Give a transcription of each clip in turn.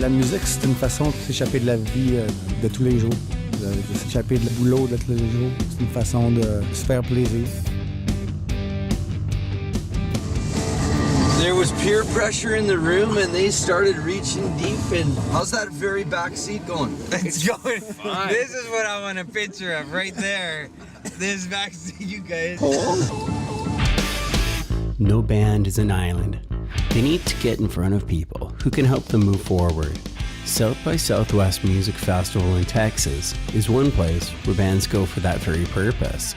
La musique, c'est une façon de s'échapper de la vie de tous les jours, de s'échapper de le boulot de tous les jours. C'est une façon de se faire plaisir. There was peer pressure in the room and they started reaching deep. And how's that very back seat going? It's going fine. This is what I want a picture of right there. This back seat, you guys. No band is an island. They need to get in front of people who can help them move forward. South by Southwest Music Festival in Texas is one place where bands go for that very purpose.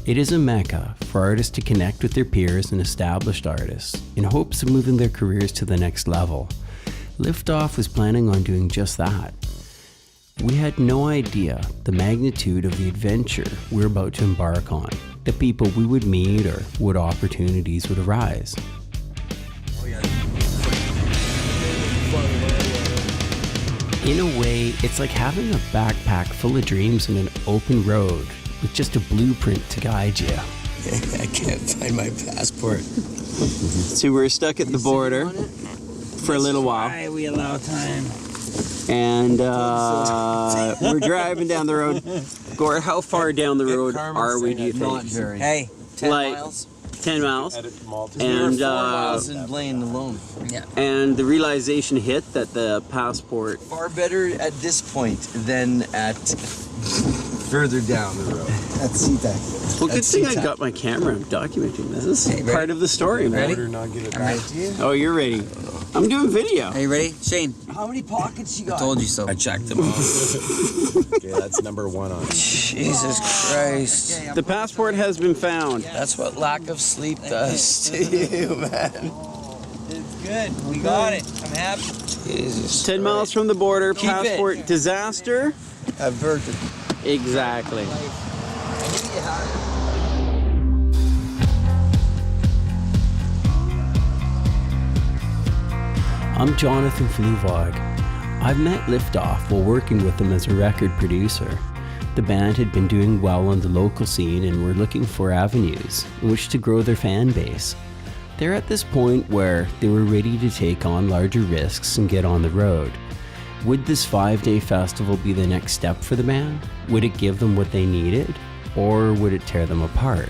It is a mecca for artists to connect with their peers and established artists in hopes of moving their careers to the next level. Liftoff was planning on doing just that. We had no idea the magnitude of the adventure we're about to embark on, the people we would meet or what opportunities would arise. In a way, it's like having a backpack full of dreams and an open road with just a blueprint to guide you. I can't find my passport. So we're stuck at the border for a little while. Why we allow time. And we're driving down the road. Gore, how far down the road are we, do you think? Not very. Hey, 10 Like- miles? 10 miles. And 4 miles in Blaine alone. Yeah. And the realization hit that the passport... Far better at this point than at further down the road. At SeaTac. Well, good thing I got my camera. I'm documenting this. This is part of the story, man. Ready? Oh, you're ready. I'm doing video. Are you ready? Shane, How many pockets you I got? told you so. I checked them off. Okay, that's number 1 on it. Jesus Christ. The passport has been found. That's what lack of sleep does to you, man. It's good. We got it. I'm happy. Jesus. 10 miles from the border, Keep passport it. disaster. Averted. Exactly. I'm Jonathan Fluevog. I've met Liftoff while working with them as a record producer. The band had been doing well on the local scene and were looking for avenues in which to grow their fan base. They're at this point where they were ready to take on larger risks and get on the road. Would this 5-day festival be the next step for the band? Would it give them what they needed? Or would it tear them apart?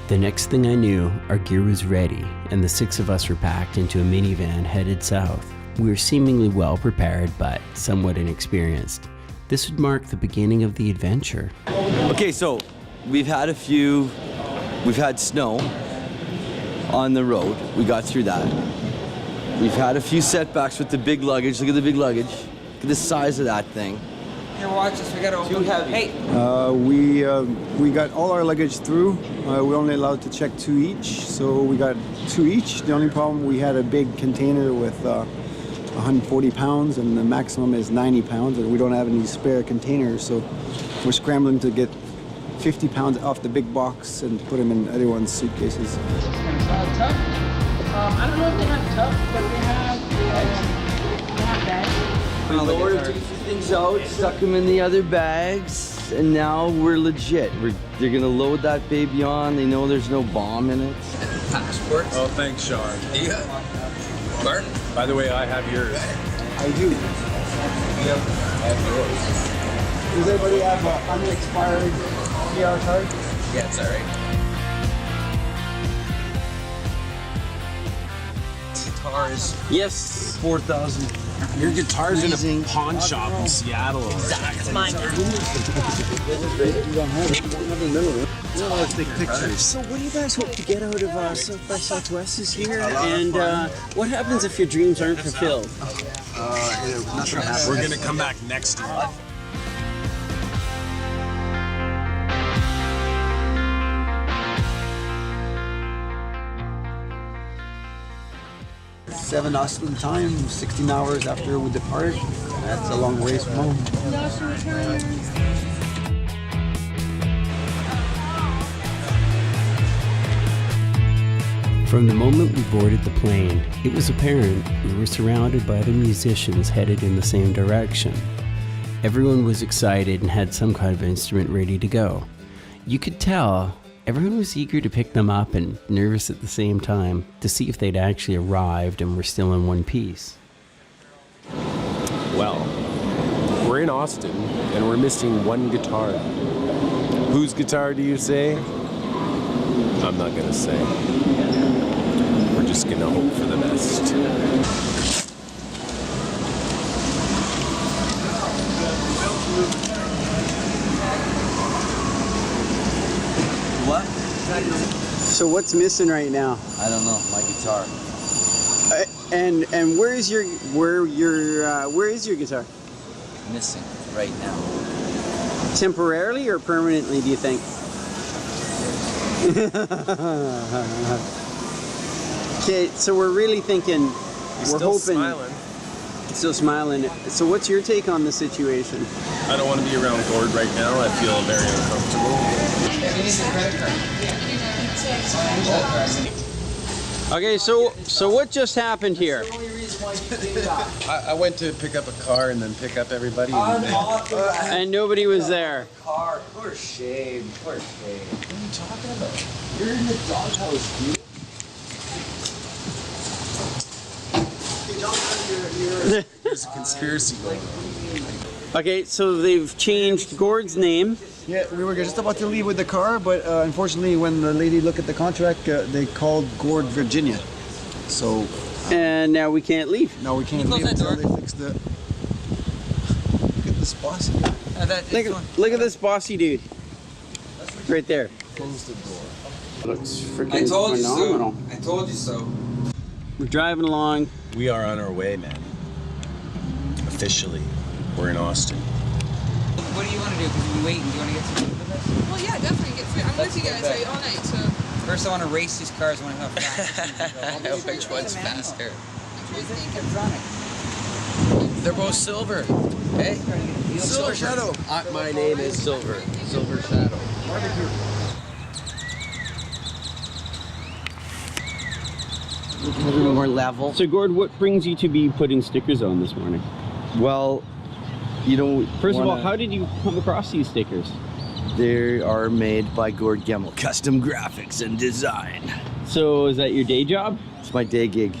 The next thing I knew, our gear was ready, and the 6 of us were packed into a minivan headed south. We were seemingly well prepared, but somewhat inexperienced. This would mark the beginning of the adventure. Okay, so we've had snow on the road. We got through that. We've had a few setbacks with the big luggage. Look at the big luggage. Look at the size of that thing. Here, watch this. We gotta open. Too heavy. Hey, We got all our luggage through. We're only allowed to check 2 each, so we got 2 each. The only problem, we had a big container with 140 pounds, and the maximum is 90 pounds, and we don't have any spare containers, so we're scrambling to get 50 pounds off the big box and put them in everyone's suitcases. Tough? I don't know if they have tough, but they have bags. We lowered a few things out, stuck them in the other bags, and now we're legit. They're gonna load that baby on. They know there's no bomb in it. passports. Oh, thanks, Sean. Yeah. Martin. By the way, I have yours. I do. Yep. I have yours. Does everybody have an unexpired PR card? Yeah, it's all right. Guitar is Yes. 4,000. Your guitar's in a pawn shop in Seattle. It's mine. Take pictures. So what do you guys hope to get out of South by Southwest this year? And what happens if your dreams aren't fulfilled? We're gonna come back next year. Seven Austin time, 16 hours after we depart. That's a long ways from home. From the moment we boarded the plane, it was apparent we were surrounded by other musicians headed in the same direction. Everyone was excited and had some kind of instrument ready to go. You could tell Everyone was eager to pick them up and nervous at the same time to see if they'd actually arrived and were still in one piece. Well, we're in Austin and we're missing one guitar. Whose guitar do you say? I'm not gonna say. We're just gonna hope for the best. What? So what's missing right now? I don't know. My guitar. And where is your guitar? Missing right now. Temporarily or permanently, do you think? Okay, so we're really thinking, we're hoping. Smiling. Still smiling. So what's your take on the situation? I don't want to be around Gord right now. I feel very uncomfortable. Okay, so what just happened here? I went to pick up a car and then pick up everybody. And nobody was there. Car. Poor shame. Poor shame. What are you talking about? You're in the doghouse, dude. There's a conspiracy going on. Okay, so they've changed Gord's name. Yeah, we were just about to leave with the car, but unfortunately, when the lady looked at the contract, they called Gord Virginia. So And now we can't leave. now we can't leave until they fix the. Look at this boss. Look at this bossy dude. Right there. Close the door. Looks freaking I told you phenomenal. so. I told you so. We're driving along. We are on our way, man. Officially, we're in Austin. What do you want to do? Because we've been waiting. Do you want to get some food with us? Well, yeah, definitely get food. I'm with you guys all night, so. First, I want to race these cars. I want to know how fast. Which one's faster? They're both silver. Hey? Silver Shadow. My name is Silver. Silver Shadow. A little more level. So Gord, what brings you to be putting stickers on this morning? Well, you don't. First of all, how did you come across these stickers? They are made by Gord Gemmell, custom graphics and design. So is that your day job? It's my day gig.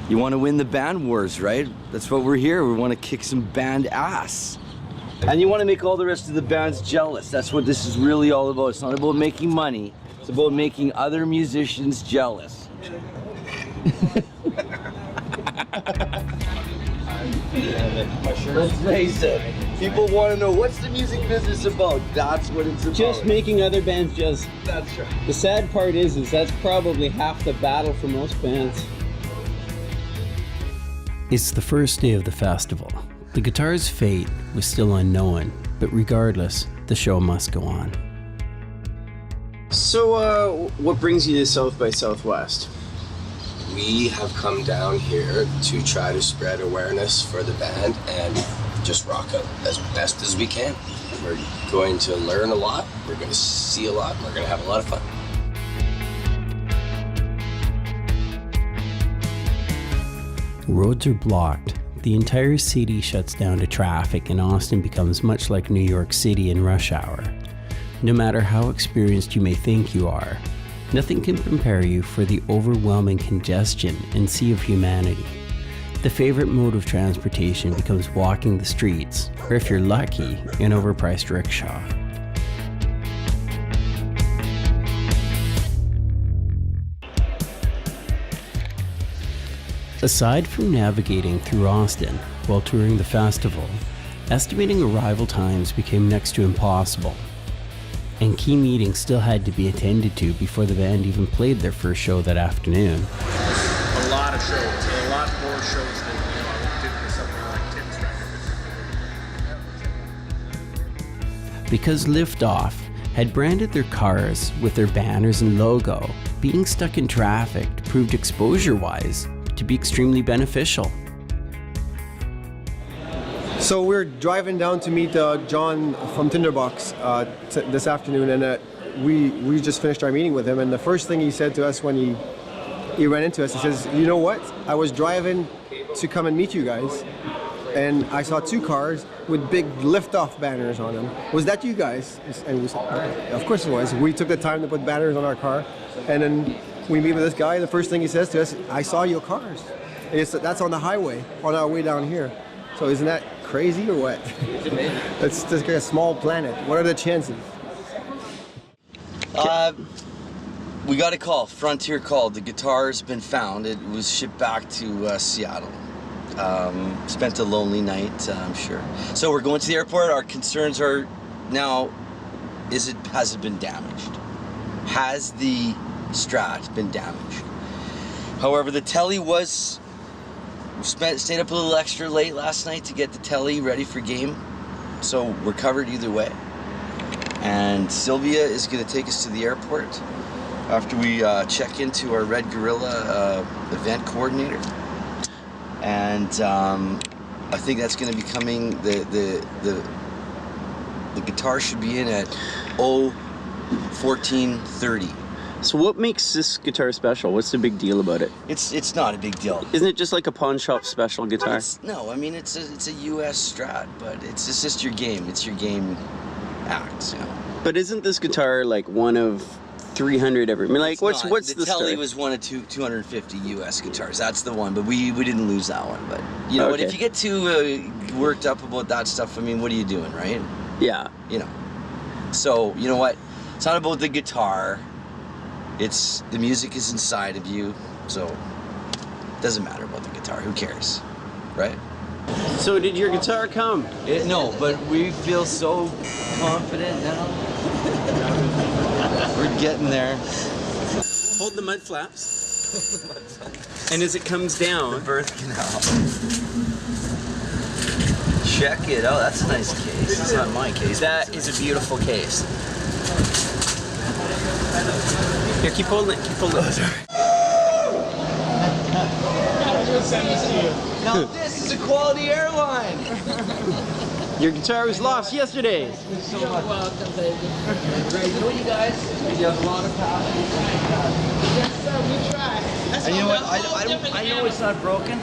You want to win the band wars, right? That's what we're here. We want to kick some band ass. And you want to make all the rest of the bands jealous. That's what this is really all about. It's not about making money. It's about making other musicians jealous. Let's face it. People want to know, what's the music business about? That's what it's about. Just making other bands just. That's right. The sad part is that's probably half the battle for most bands. It's the first day of the festival. The guitar's fate was still unknown, but regardless, the show must go on. So, what brings you to South by Southwest? We have come down here to try to spread awareness for the band and just rock out as best as we can. We're going to learn a lot, we're going to see a lot, and we're going to have a lot of fun. Roads are blocked. The entire city shuts down to traffic and Austin becomes much like New York City in rush hour. No matter how experienced you may think you are, nothing can prepare you for the overwhelming congestion and sea of humanity. The favorite mode of transportation becomes walking the streets, or if you're lucky, an overpriced rickshaw. Aside from navigating through Austin while touring the festival, estimating arrival times became next to impossible. And key meetings still had to be attended to before the band even played their first show that afternoon. A lot of shows, a lot more shows than did for something like Tim's record. Because Liftoff had branded their cars with their banners and logo, being stuck in traffic proved exposure-wise to be extremely beneficial. So we're driving down to meet John from Tinderbox this afternoon, and we just finished our meeting with him. And the first thing he said to us when he ran into us, he says, "You know what? I was driving to come and meet you guys, and I saw 2 cars with big Liftoff banners on them. Was that you guys? And we said, of course it was. We took the time to put banners on our car, and then we meet with this guy. The first thing he says to us, "I saw your cars." That's on the highway on our way down here. So isn't that crazy or what? It's just like a small planet. What are the chances? We got a call. Frontier called. The guitar's been found. It was shipped back to Seattle. Spent a lonely night, I'm sure. So we're going to the airport. Our concerns are now: has it been damaged? Has the Strat been damaged? However, the telly was. Stayed up a little extra late last night to get the telly ready for game, so we're covered either way. And Sylvia is going to take us to the airport after we check into our Red Gorilla event coordinator, and I think that's going to be coming. The guitar should be in at 14:30. So what makes this guitar special? What's the big deal about it? It's not a big deal. Isn't it just like a pawn shop special guitar? No, I mean it's a US Strat, but it's just your game. It's your game act, you know. But isn't this guitar like one of 300 ever? I mean, like what's the telly story? was one of 250 US guitars. That's the one, but we didn't lose that one. But you know what? If you get too worked up about that stuff, I mean, what are you doing, right? Yeah. You know. So you know what? It's not about the guitar. It's the music is inside of you, so it doesn't matter about the guitar. Who cares, right? So did your guitar come? No, but we feel so confident now. We're getting there. Hold the mud flaps. And as it comes down, the birth canal. Check it out. That's a nice case. It's not my case. That is a beautiful case. Here, keep holding it. Keep holding it. Now this is a quality airline. Your guitar was lost yesterday. You're welcome, baby. Great. Know you guys. You have a lot of passion. Yes, sir, we try. That's And you know what? whole different I know it's not broken.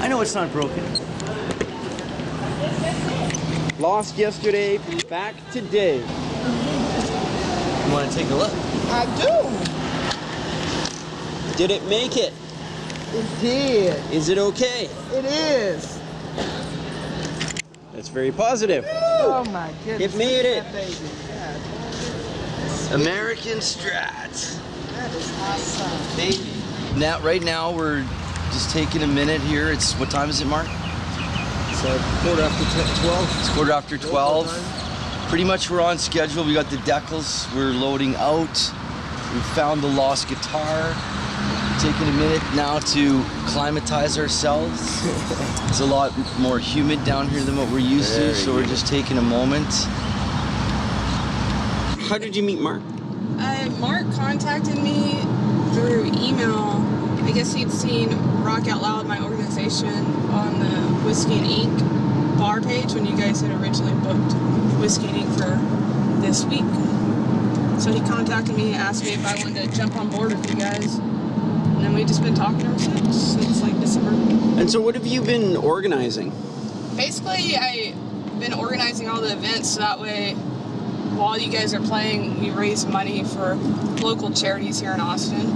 I know it's not broken. Lost yesterday, back today. You want to take a look? I do. Did it make it? It did. Is it okay? It is. That's very positive. Oh my goodness. It made it. That baby. American Strat. That is awesome. Baby. Now, right now, we're just taking a minute here. It's what time is it, Mark? It's 12. It's 12:15. Pretty much we're on schedule. We got the decals. We're loading out. We found the lost guitar. Taking a minute now to climatize ourselves. It's a lot more humid down here than what we're used to, so we're just taking a moment. How did you meet Marc? Marc contacted me through email. I guess he'd seen Rock Out Loud, my organization, on the Whiskey and Ink bar page when you guys had originally booked Whiskey and Ink for this week. So he contacted me and asked me if I wanted to jump on board with you guys. And then we've just been talking ever since like December. And so what have you been organizing? Basically, I've been organizing all the events so that way while you guys are playing, we raise money for local charities here in Austin.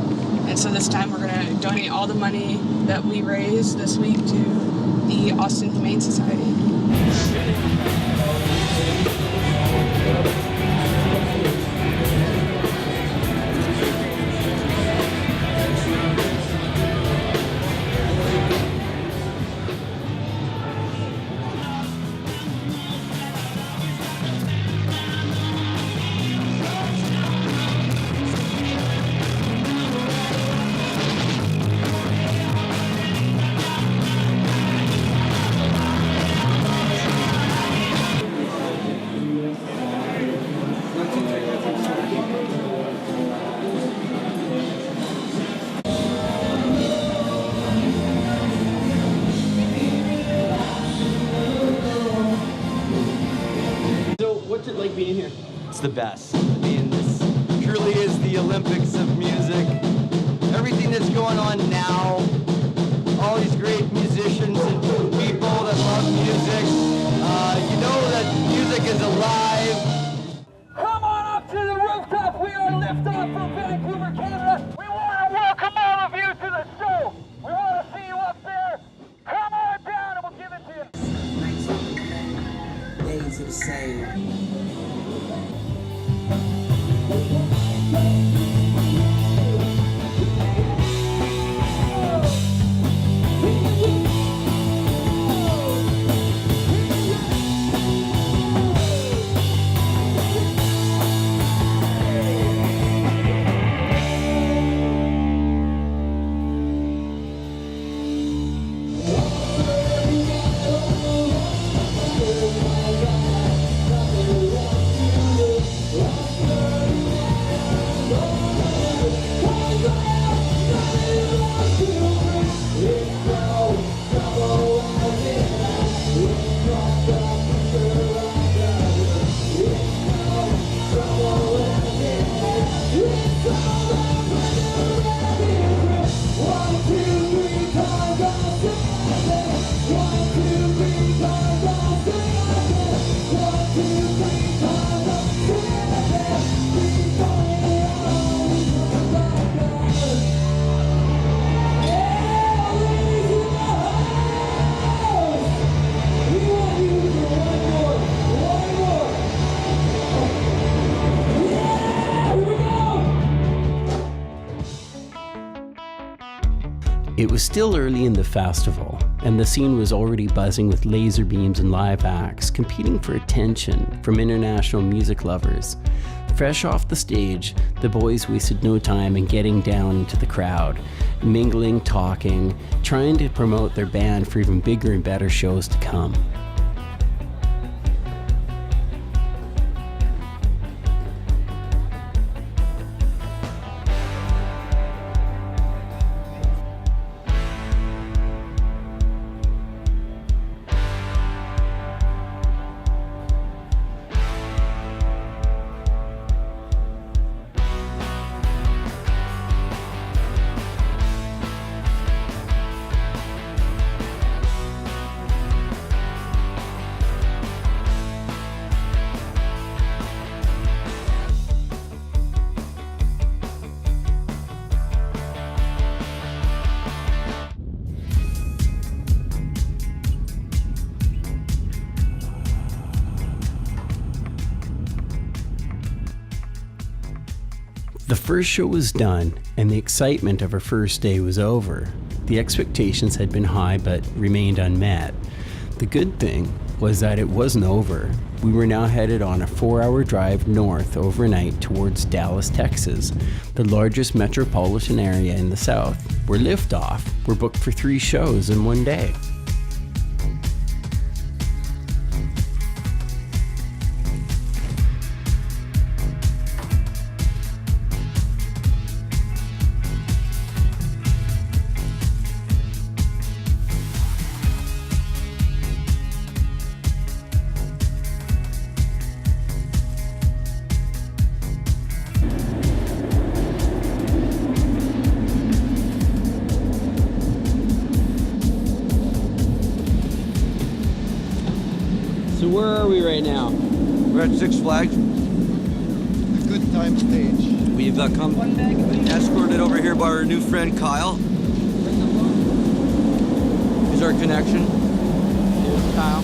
And so this time we're going to donate all the money that we raise this week to the Austin Humane Society. What's it like being here? It's the best. I mean, this truly is the Olympics of music. Everything that's going on now, all these great musicians and people that love from Vancouver, Canada. We want to welcome all of you to the show. We want to see you up there. Come on down and we'll give it to you. Days are the same. It was still early in the festival, and the scene was already buzzing with laser beams and live acts, competing for attention from international music lovers. Fresh off the stage, the boys wasted no time in getting down into the crowd, mingling, talking, trying to promote their band for even bigger and better shows to come. The first show was done, and the excitement of our first day was over. The expectations had been high but remained unmet. The good thing was that it wasn't over. We were now headed on a 4-hour drive north overnight towards Dallas, Texas, the largest metropolitan area in the South, where Liftoff were booked for 3 shows in one day. So where are we right now? We're at Six Flags. The Good Time Stage. We've come escorted over here by our new friend Kyle. He's our connection. Here's Kyle.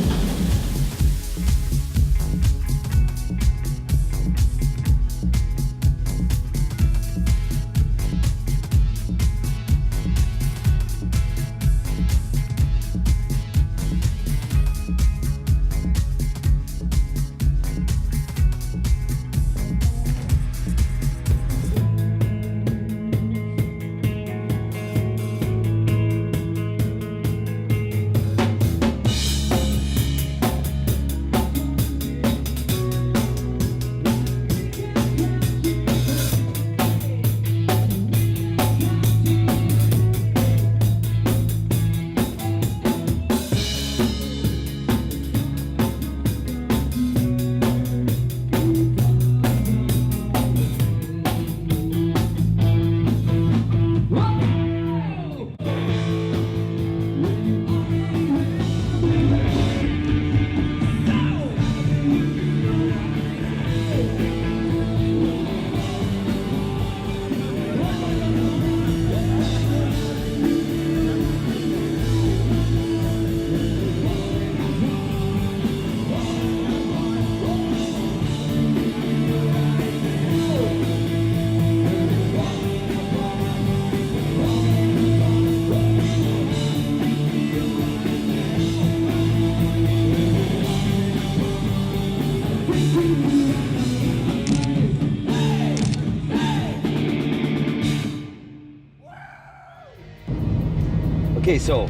Okay, so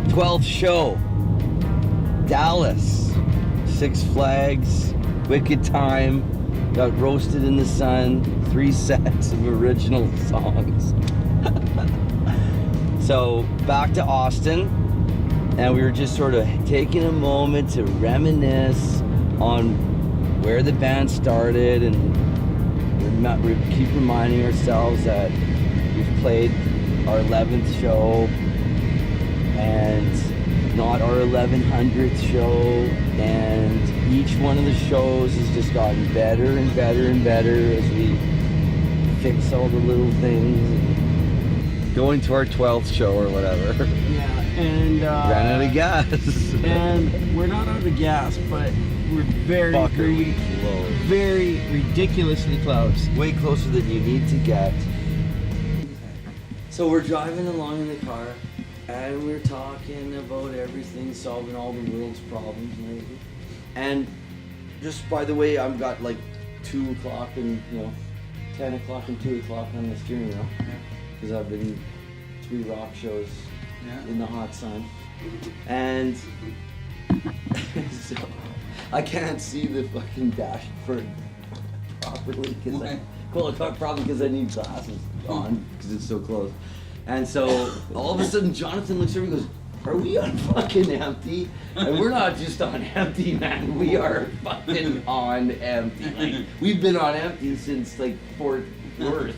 12th show, Dallas, Six Flags, Wicked Time, got roasted in the sun, 3 sets of original songs. So back to Austin, and we were just sort of taking a moment to reminisce on where the band started, and we keep reminding ourselves that we've played our 11th show and not our 1100th show, and each one of the shows has just gotten better and better and better as we fix all the little things. Going to our 12th show or whatever. Yeah, and ran out of gas. And we're not out of gas, but we're very ridiculously close. Way closer than you need to get. So we're driving along in the car, and we're talking about everything, solving all the world's problems and everything. And just by the way, I've got like 2 o'clock and 10 o'clock and 2 o'clock on the steering wheel. Because I've been 3 rock shows in the hot sun. And so I can't see the fucking dashboard properly probably because I need glasses on because it's so close. And so all of a sudden Jonathan looks over and goes, "Are we on fucking empty?" And we're not just on empty, man. We are fucking on empty. Like, we've been on empty since like Fort Worth.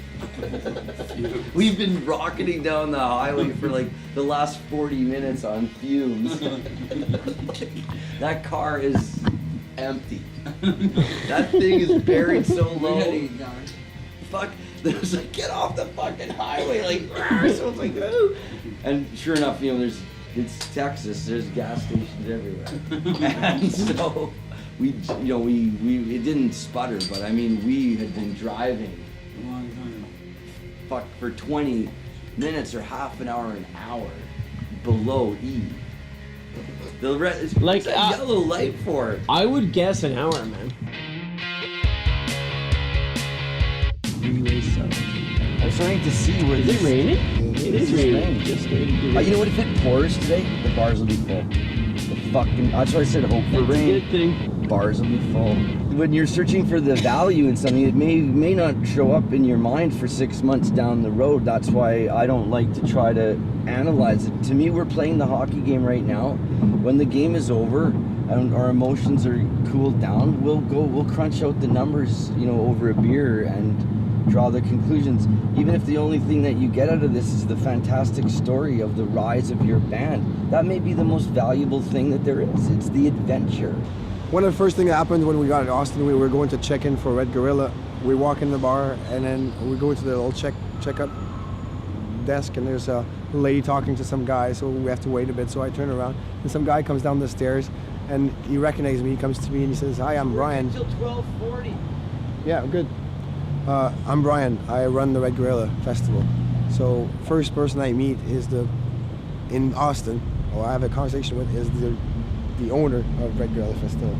We've been rocketing down the highway for like the last 40 minutes on fumes. That car is empty. That thing is buried so low. Fuck, there's like, get off the fucking highway, like, so it's like, oh. And sure enough, it's Texas, there's gas stations everywhere. And so we it didn't sputter, but I mean, we had been driving for 20 minutes or half an hour, below E. What's that yellow light for? I would guess an hour, man. I'm starting to see where Is it raining? It is raining. You know what? If it pours today, the bars will be full. That's why I said hope for rain. It's a good thing. Bars will be full. When you're searching for the value in something, it may not show up in your mind for 6 months down the road. That's why I don't like to try to analyze it. To me, we're playing the hockey game right now. When the game is over and our emotions are cooled down, we'll crunch out the numbers, over a beer and draw the conclusions. Even if the only thing that you get out of this is the fantastic story of the rise of your band, that may be the most valuable thing that there is. It's the adventure. One of the first things that happened when we got to Austin, we were going to check in for Red Gorilla. We walk in the bar, and then we go to the little checkup desk, and there's a lady talking to some guy, so we have to wait a bit. So I turn around, and some guy comes down the stairs, and he recognizes me. He comes to me and he says, "Hi, I'm Brian." Until 12:40. Yeah, good. I'm Brian. I run the Red Gorilla Festival. So first person I meet is in Austin, or I have a conversation with, is the owner of Red Gorilla Festival.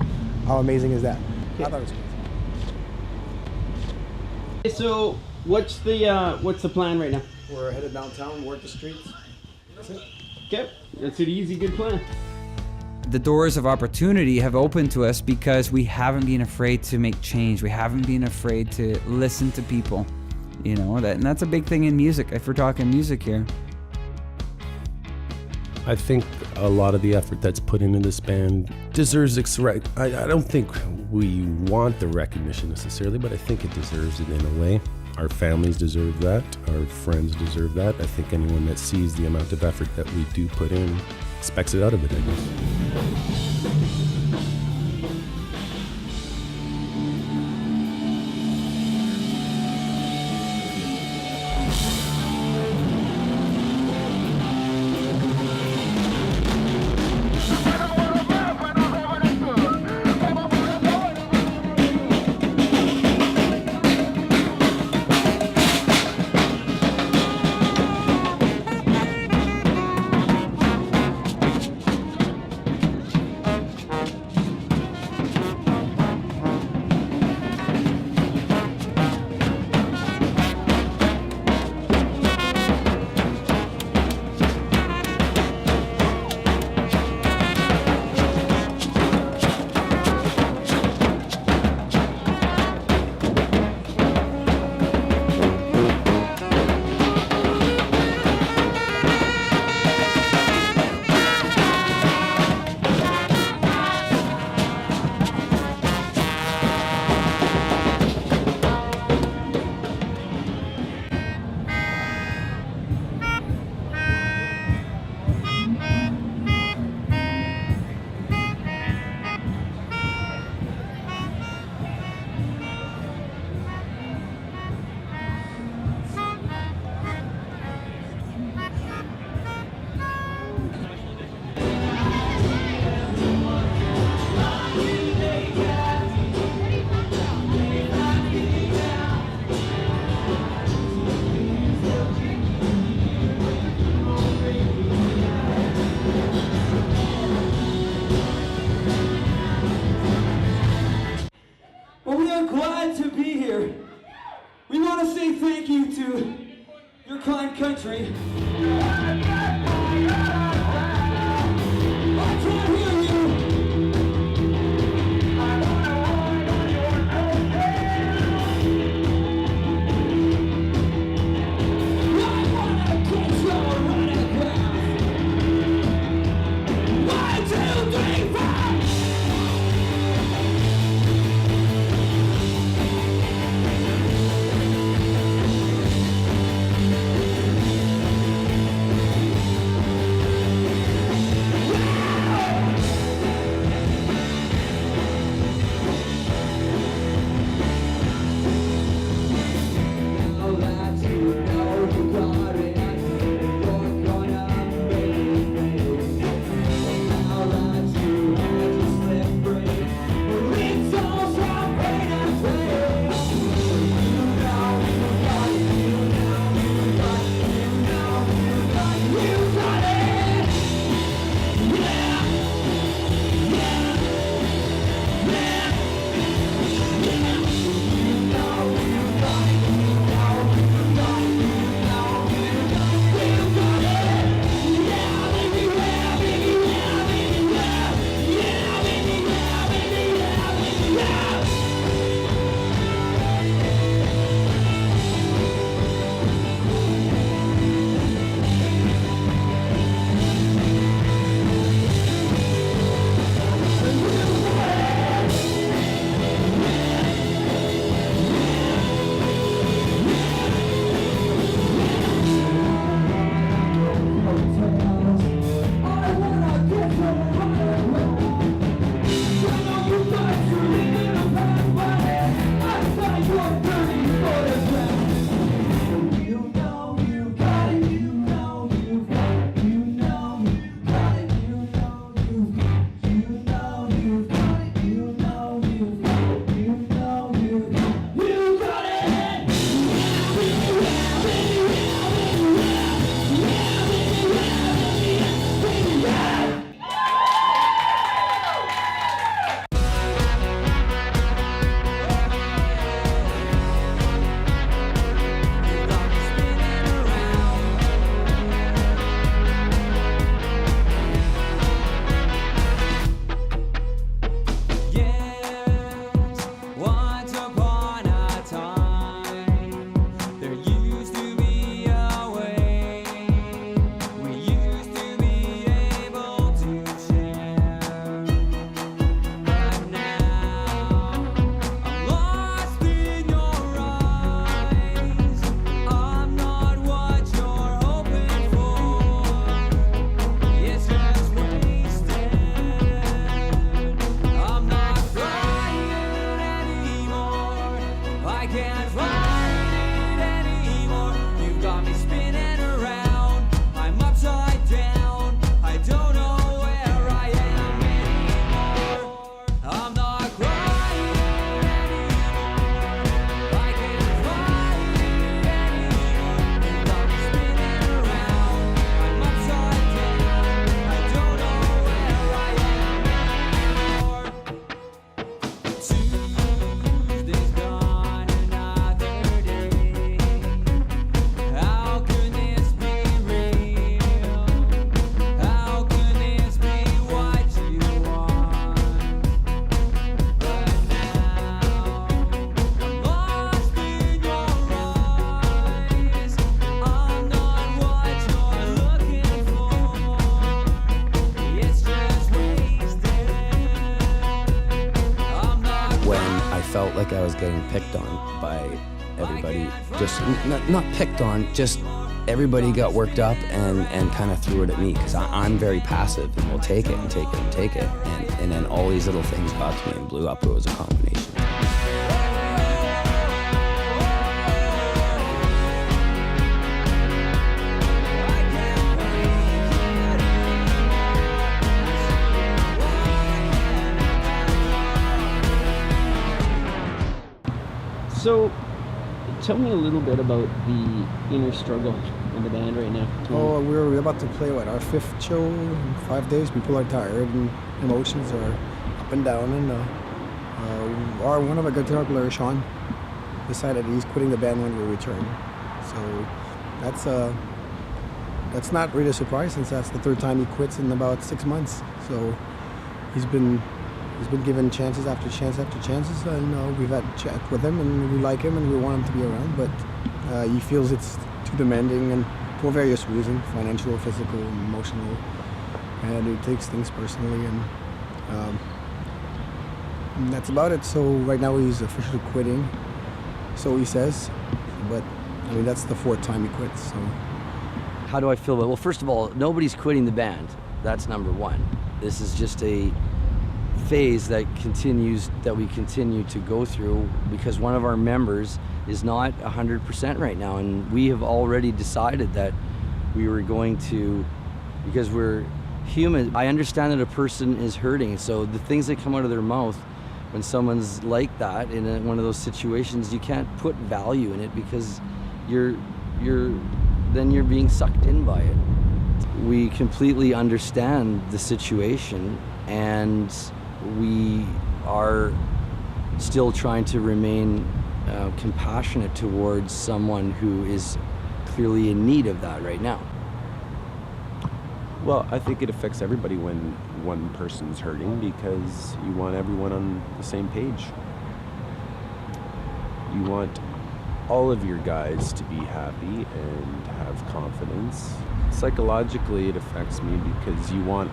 How amazing is that? I thought it was Okay, so what's the plan right now? We're headed downtown, work the streets. That's it. Okay, that's an easy, good plan. The doors of opportunity have opened to us because we haven't been afraid to make change. We haven't been afraid to listen to people, and that's a big thing in music, if we're talking music here. I think a lot of the effort that's put into this band deserves I don't think we want the recognition necessarily, but I think it deserves it in a way. Our families deserve that. Our friends deserve that. I think anyone that sees the amount of effort that we do put in expects it out of it, I guess. kind country. felt like I was getting picked on by everybody. Just not picked on, just everybody got worked up and kind of threw it at me because I'm very passive and will take it and take it and take it. And then all these little things got to me and blew up. It was a combination. So, tell me a little bit about the inner struggle in the band right now. Oh, we're about to play, what, our 5th show in 5 days. People are tired and emotions are up and down. And one of our guitar players, Sean, decided he's quitting the band when we return. So that's not really a surprise since that's the third time he quits in about 6 months. So he's been given chances after chance after chances, and we've had chat with him, and we like him, and we want him to be around. But he feels it's too demanding, and for various reasons, financial, physical, emotional, and he takes things personally, and that's about it. So right now he's officially quitting, so he says. But I mean, that's the fourth time he quits. So how do I feel about it? Well, first of all, nobody's quitting the band. That's number one. This is just a phase that we continue to go through because one of our members is not 100% right now, and we have already decided that we were going to, because we're human. I understand that a person is hurting, so the things that come out of their mouth when someone's like that in one of those situations, you can't put value in it because then you're being sucked in by it. We completely understand the situation, and we are still trying to remain compassionate towards someone who is clearly in need of that right now. Well, I think it affects everybody when one person's hurting because you want everyone on the same page. You want all of your guys to be happy and have confidence. Psychologically, it affects me because you want,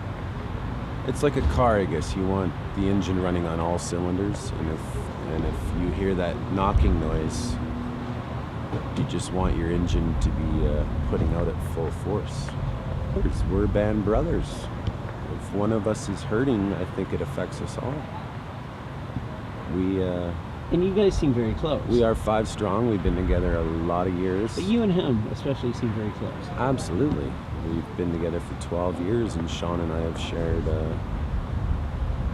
it's like a car, I guess. You want the engine running on all cylinders, and if you hear that knocking noise, you just want your engine to be putting out at full force. We're band brothers. If one of us is hurting, I think it affects us all. And you guys seem very close. We are 5 strong. We've been together a lot of years. But you and him especially seem very close. Absolutely. We've been together for 12 years, and Sean and I have shared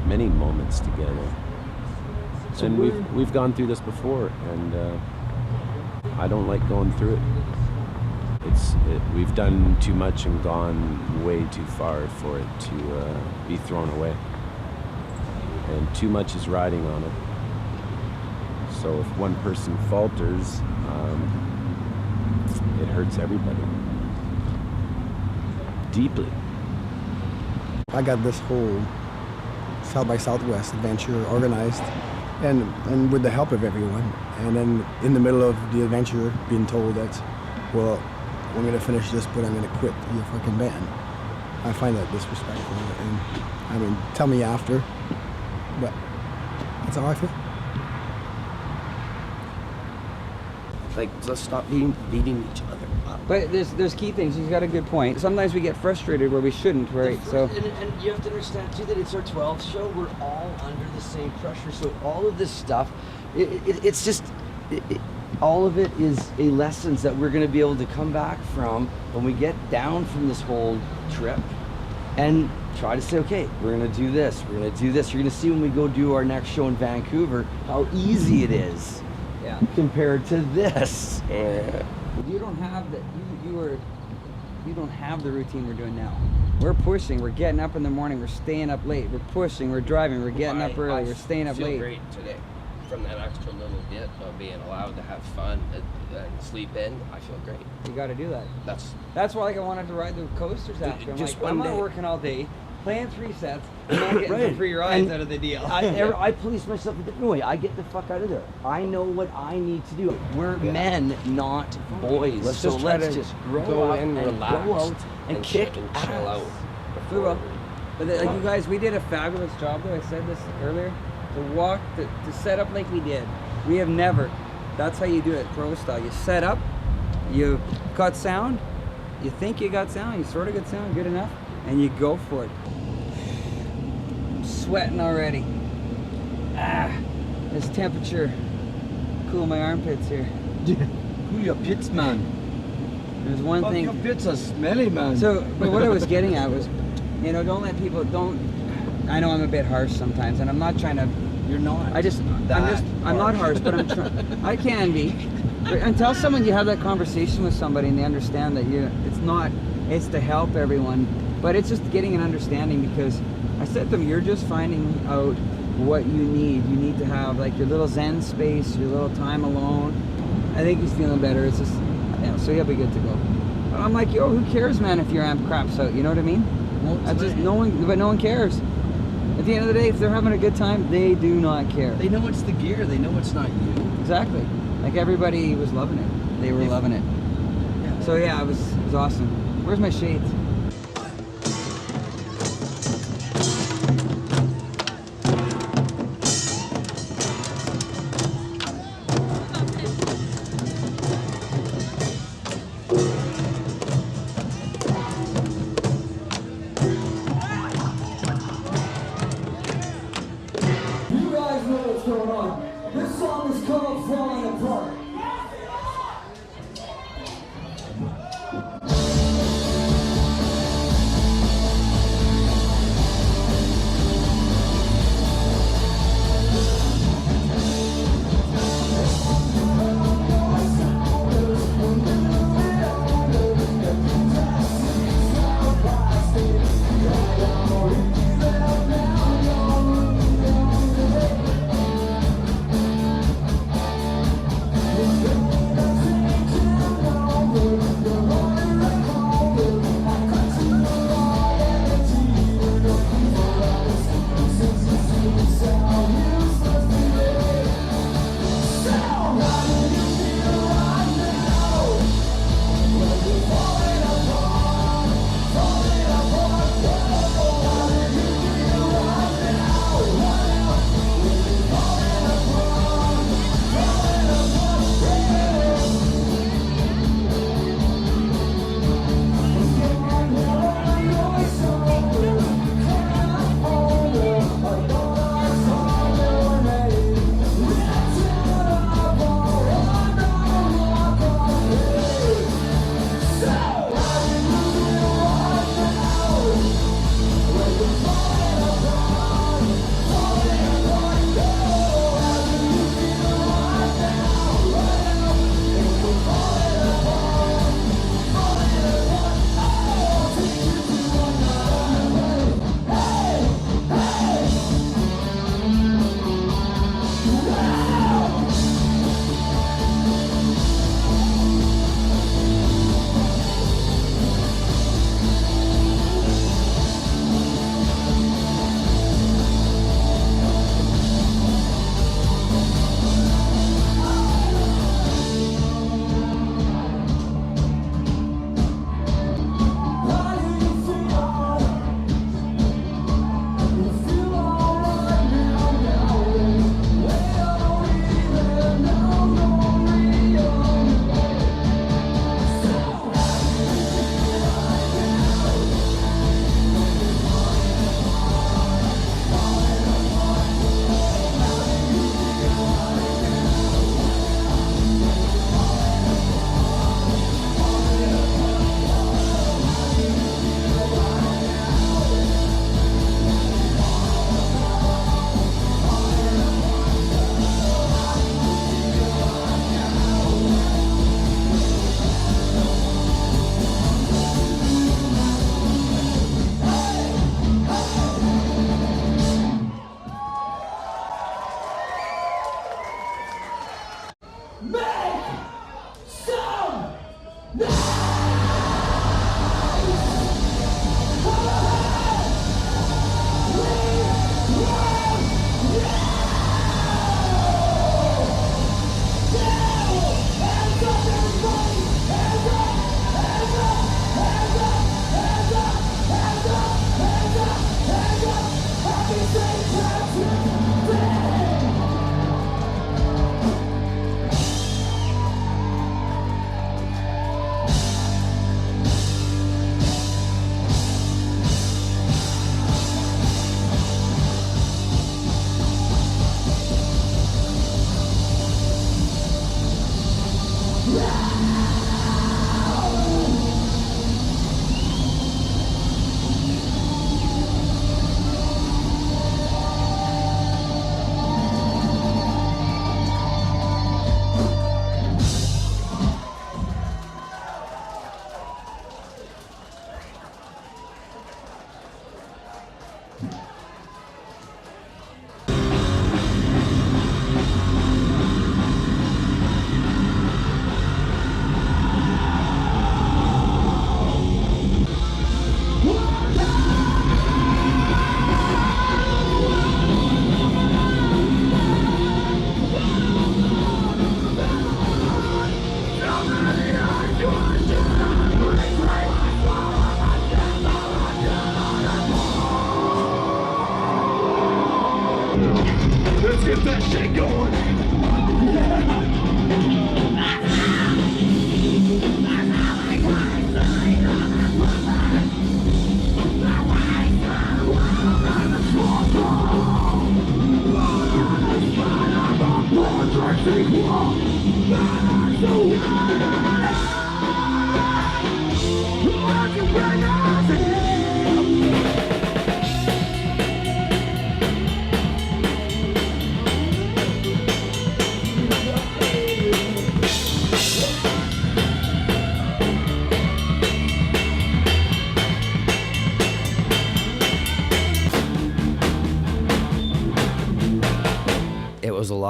many moments together. So and we've gone through this before, and I don't like going through it. We've done too much and gone way too far for it to be thrown away. And too much is riding on it. So if one person falters, it hurts everybody. Deeply. I got this whole South by Southwest adventure organized, and with the help of everyone. And then in the middle of the adventure, being told that, well, I'm going to finish this, but I'm going to quit your fucking band. I find that disrespectful, and I mean, tell me after, but that's how I feel. Like, let's stop beating each other up. But there's key things. He's got a good point. Sometimes we get frustrated where we shouldn't, right? So and you have to understand too that it's our 12th show. We're all under the same pressure. So all of this stuff, it's just all of it is a lessons that we're going to be able to come back from when we get down from this whole trip, and try to say, okay, we're going to do this. We're going to do this. You're going to see when we go do our next show in Vancouver how easy it is. yeah. Compared to this. You don't have that. You don't have the routine we're doing now. We're pushing. We're getting up in the morning. We're staying up late. We're pushing. We're driving. We're getting up early. We're staying up late. I feel great today. From that extra little bit of being allowed to have fun and sleep in, I feel great. You got to do that. That's why like I wanted to ride the coasters after. I'm just like, I'm one not day. working all day, playing 3 sets, I'm not getting Right. some free rides And out of the deal. I police myself a different way. I get the fuck out of there. I know what I need to do. We're men, not boys. Let's so just try let's to just grow go up in, and relax, go out and kick and ass. chill out. We will. But like you guys, we did a fabulous job though. I said this earlier. To set up like we did. We have never. That's how you do it, pro style. You set up, you got sound, you think you got sound, you sort of got sound, good enough, and you go for it. I'm sweating already. This temperature. Cool my armpits here. Who your pits, man? There's one thing. Your pits are smelly, man. So, but what I was getting at was, don't let people, I know I'm a bit harsh sometimes, and I'm not trying to, You're not. I'm not harsh, but I'm trying, I can be. Until someone, you have that conversation with somebody and they understand that it's to help everyone, but it's just getting an understanding, because I said to them, you're just finding out what you need. You need to have like your little Zen space, your little time alone. I think he's feeling better. It's just, Yeah, so he'll be good to go. But I'm like, yo, who cares, man, if your amp craps out? You know what I mean? That's just no one cares. At the end of the day, if they're having a good time, they do not care. They know it's the gear. They know it's not you. Exactly. Like everybody was loving it. They were loving it. So yeah, it was awesome. Where's my shades?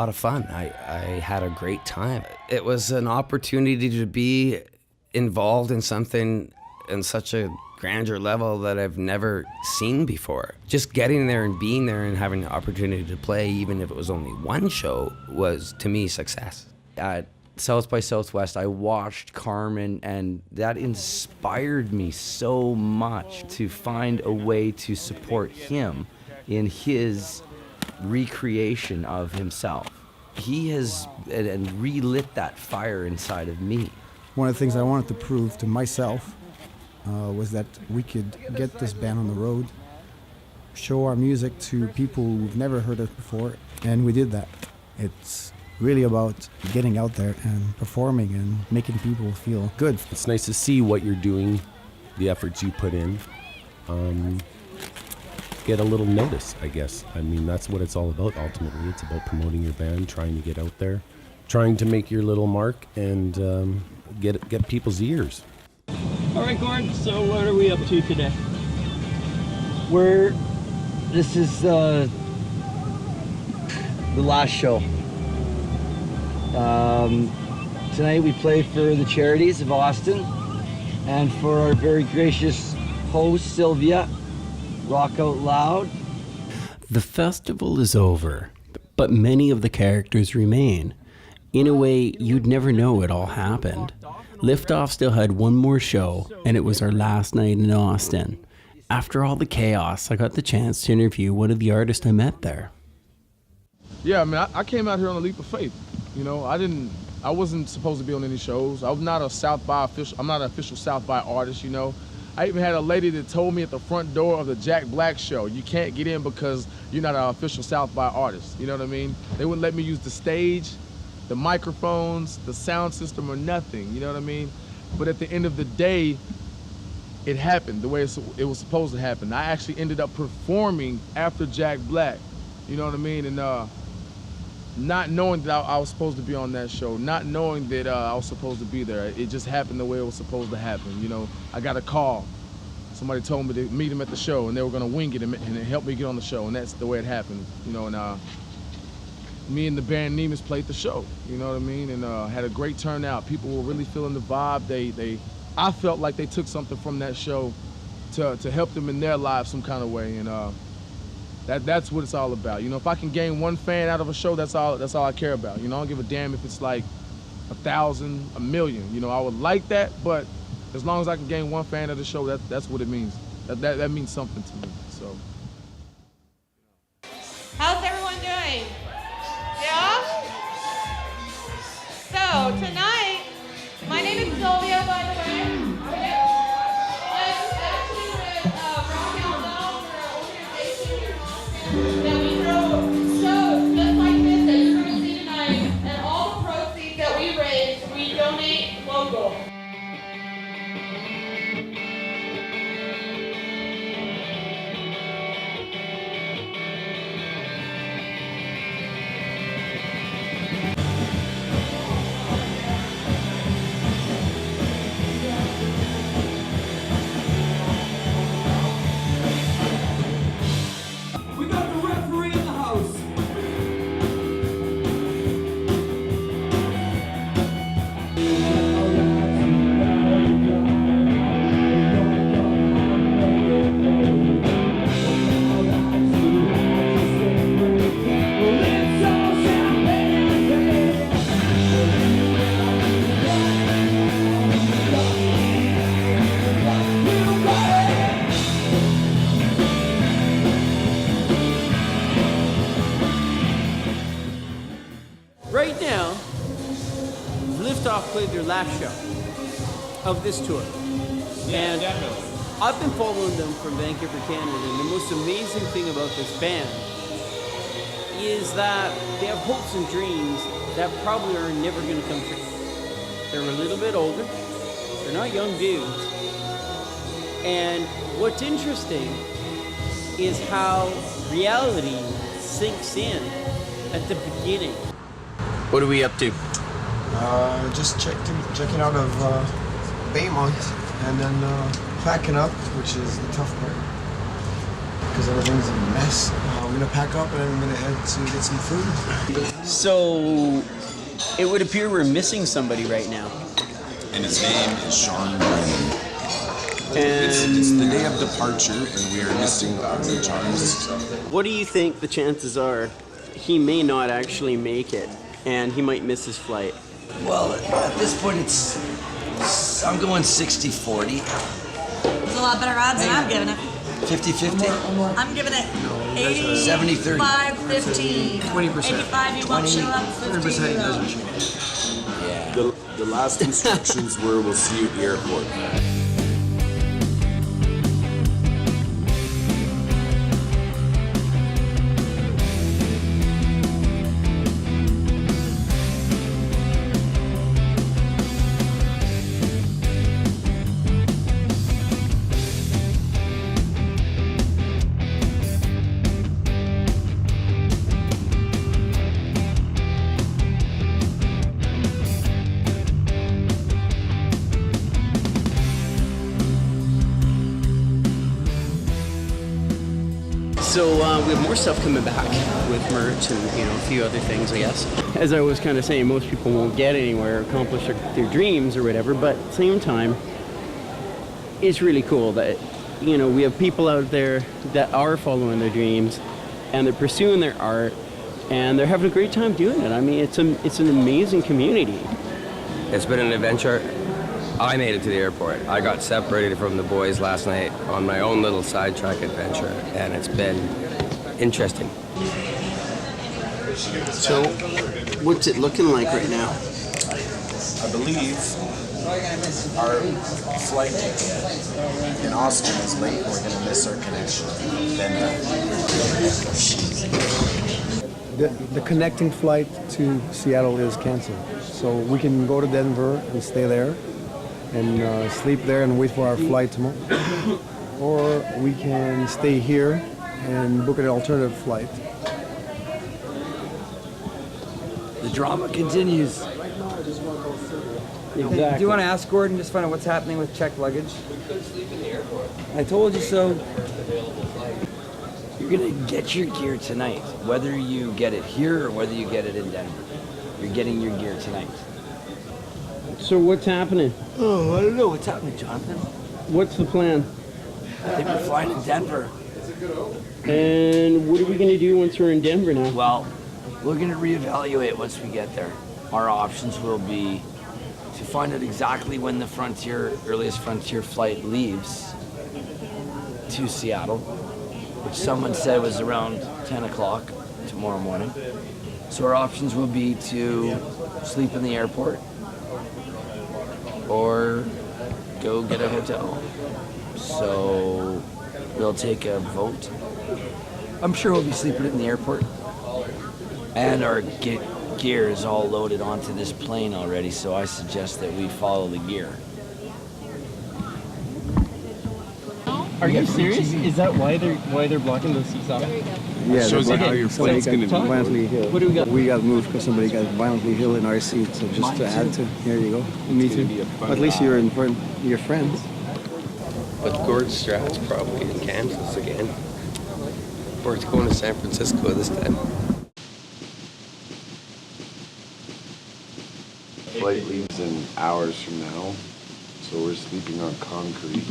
lot of fun. I had a great time. It was an opportunity to be involved in something in such a grandeur level that I've never seen before. Just getting there and being there and having the opportunity to play, even if it was only one show, was, to me, success. At South by Southwest, I watched Carmen, and that inspired me so much to find a way to support him in his recreation of himself. He has and relit that fire inside of me. One of the things I wanted to prove to myself was that we could get this band on the road, show our music to people who've never heard it before, and we did that. It's really about getting out there and performing and making people feel good. It's nice to see what you're doing, the efforts you put in. Get a little notice, I guess. I mean, that's what it's all about ultimately. It's about promoting your band, trying to get out there, trying to make your little mark and get people's ears. All right, Gord, so what are we up to today? This is the last show. Tonight we play for the Charities of Austin and for our very gracious host, Sylvia, Rock Out Loud. The festival is over, but many of the characters remain. In a way, you'd never know it all happened. Liftoff still had one more show, and it was our last night in Austin. After all the chaos, I got the chance to interview one of the artists I met there. Yeah, I mean, I came out here on a leap of faith. You know, I wasn't supposed to be on any shows. I'm not an official South by artist, you know. I even had a lady that told me at the front door of the Jack Black show, you can't get in because you're not an official South by artist. You know what I mean? They wouldn't let me use the stage, the microphones, the sound system, or nothing. You know what I mean? But at the end of the day, it happened the way it was supposed to happen. I actually ended up performing after Jack Black. You know what I mean? And not knowing that I was supposed to be on that show, not knowing that I was supposed to be there. It just happened the way it was supposed to happen. You know, I got a call. Somebody told me to meet him at the show, and they were gonna wing it and help me get on the show, and that's the way it happened. You know, and me and the band Nemus played the show. You know what I mean? And had a great turnout. People were really feeling the vibe. I felt like they took something from that show to help them in their lives some kind of way, and that's what it's all about. You know, if I can gain one fan out of a show, that's all I care about. You know, I don't give a damn if it's like 1,000, 1,000,000. You know, I would like that, but as long as I can gain one fan of the show, that's what it means. That means something to me. So. How's everyone doing? Yeah? So tonight, my name is Sylvia, by the way. I'm actually with Rock Out Loud, for our organization that we throw shows just like this that you're going to see tonight, and all the proceeds that we raise, we donate local. Right now, Liftoff played their last show of this tour. And I've been following them from Vancouver, Canada, and the most amazing thing about this band is that they have hopes and dreams that probably are never going to come true. They're a little bit older. They're not young dudes. And what's interesting is how reality sinks in at the beginning. What are we up to? Just checking out of Baymont and then packing up, which is the tough part because everything's a mess. we're gonna pack up and then we're gonna head to get some food. So, it would appear we're missing somebody right now. And his name is Sean Brennan. And it's the day of departure, and we are missing Charles. What do you think the chances are he may not actually make it, and he might miss his flight? Well, at this point, I'm going 60-40. It's a lot better odds than I'm giving it. 50-50? I'm giving it 80, 70-30. 5, 15, 20%. 85, you won't show up, 100% 15, it you doesn't will. change. Yeah. The last instructions were, we'll see you at the airport. So we have more stuff coming back with merch and a few other things, I guess. As I was kind of saying, most people won't get anywhere, accomplish their dreams or whatever, but at the same time, it's really cool that we have people out there that are following their dreams and they're pursuing their art and they're having a great time doing it. I mean, it's an amazing community. It's been an adventure. I made it to the airport. I got separated from the boys last night on my own little sidetrack adventure, and it's been interesting. So, what's it looking like right now? I believe our flight in Austin is late. We're going to miss our connection. The connecting flight to Seattle is canceled. So we can go to Denver and stay there and sleep there and wait for our flight tomorrow. Or we can stay here and book an alternative flight. The drama continues. Do you want to ask Gordon, just find out what's happening with checked luggage? I told you so. You're gonna get your gear tonight, whether you get it here or whether you get it in Denver. You're getting your gear tonight. So what's happening? Oh, I don't know what's happening, Jonathan. What's the plan? I think we're flying to Denver. And what are we going to do once we're in Denver now? Well, we're going to reevaluate once we get there. Our options will be to find out exactly when the earliest Frontier flight leaves to Seattle, which someone said was around 10 o'clock tomorrow morning. So our options will be to sleep in the airport or go get a hotel. So we'll take a vote. I'm sure we'll be sleeping in the airport. And our gear is all loaded onto this plane already, so I suggest that we follow the gear. Are you serious? Is that why they're blocking the seats off? Yeah, shows you how your somebody flight's got gonna be. violently ill. What do we got? We got moved because somebody got violently ill in our seat. So just to add to, here you go. Me too. At least you're in front of your friends. But Gord Strat's probably in Kansas again. Or it's going to San Francisco this time. Flight leaves in hours from now, so we're sleeping on concrete,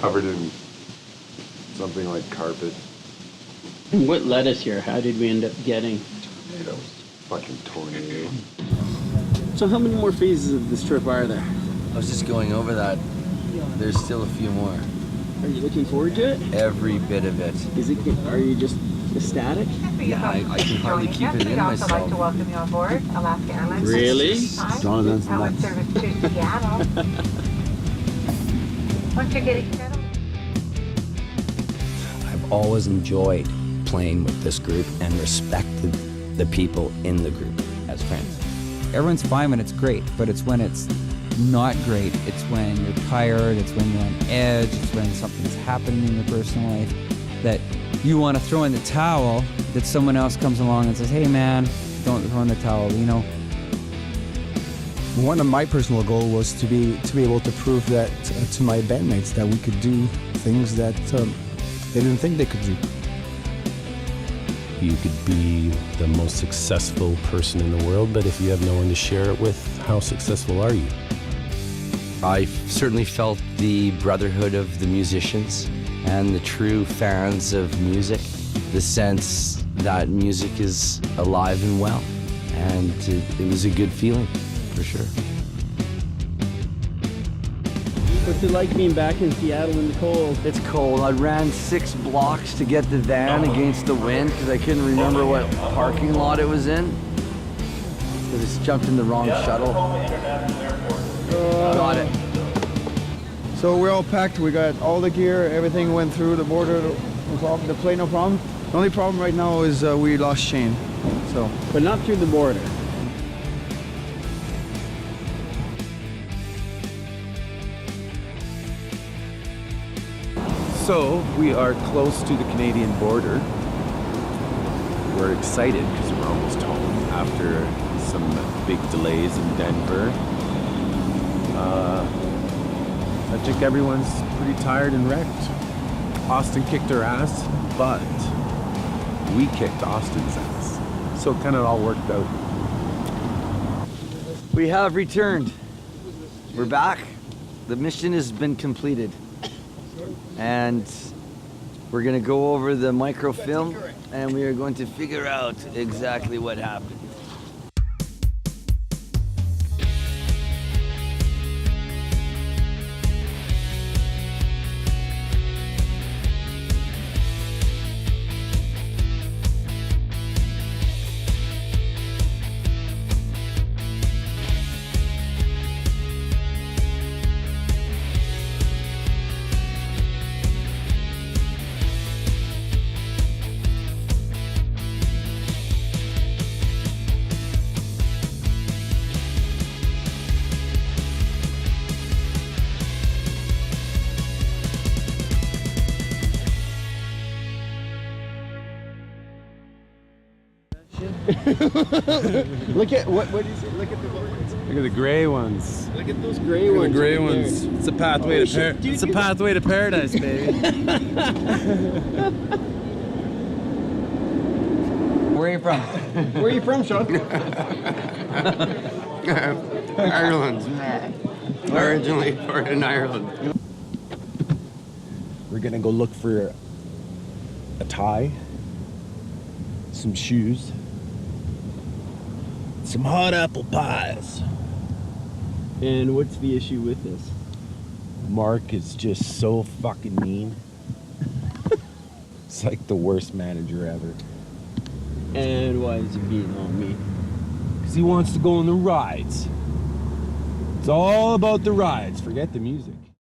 covered in something like carpet. And what led us here? How did we end up getting? Tornado. Fucking tornado. So how many more phases of this trip are there? I was just going over that. There's still a few more. Are you looking forward to it? Every bit of it. Are you just ecstatic? Yeah, I can hardly keep it in myself. We'd also like to welcome you on board Alaska Airlines. Really? Jonathan's With nuts. service to Seattle. Once you're getting settled. I've always enjoyed playing with this group and respected the people in the group as friends. Everyone's fine when it's great, but it's when it's not great. It's when you're tired, it's when you're on edge, it's when something's happening in your personal life that you want to throw in the towel, that someone else comes along and says, hey man, don't throw in the towel, you know. One of my personal goals was to be able to prove that to my bandmates that we could do things that they didn't think they could do. You could be the most successful person in the world, but if you have no one to share it with, how successful are you? I certainly felt the brotherhood of the musicians and the true fans of music, the sense that music is alive and well, and it was a good feeling, for sure. What's it like being back in Seattle in the cold? It's cold. I ran 6 blocks to get the van against the wind because I couldn't remember what parking lot it was in. Because it's jumped in the wrong shuttle. Got it. So we're all packed. We got all the gear. Everything went through the border. The plane, no problem. The only problem right now is we lost Shane. So, but not through the border. So, we are close to the Canadian border. We're excited because we're almost home after some big delays in Denver. I think everyone's pretty tired and wrecked. Austin kicked our ass, but we kicked Austin's ass. So it kind of all worked out. We have returned. We're back. The mission has been completed. And we're going to go over the microfilm and we are going to figure out exactly what happened. Look at what do you say? Look at the ones. Look at the gray ones. Look at those gray ones. The gray over ones. there. It's a pathway to it's a pathway to paradise, baby. Where are you from? Where are you from, Sean? Ireland. Originally born in Ireland. We're gonna go look for a tie, some shoes, some hot apple pies. And what's the issue with this? Marc is just so fucking mean. It's like the worst manager ever. And why is he being on me? Because he wants to go on the rides. It's all about the rides. Forget the music.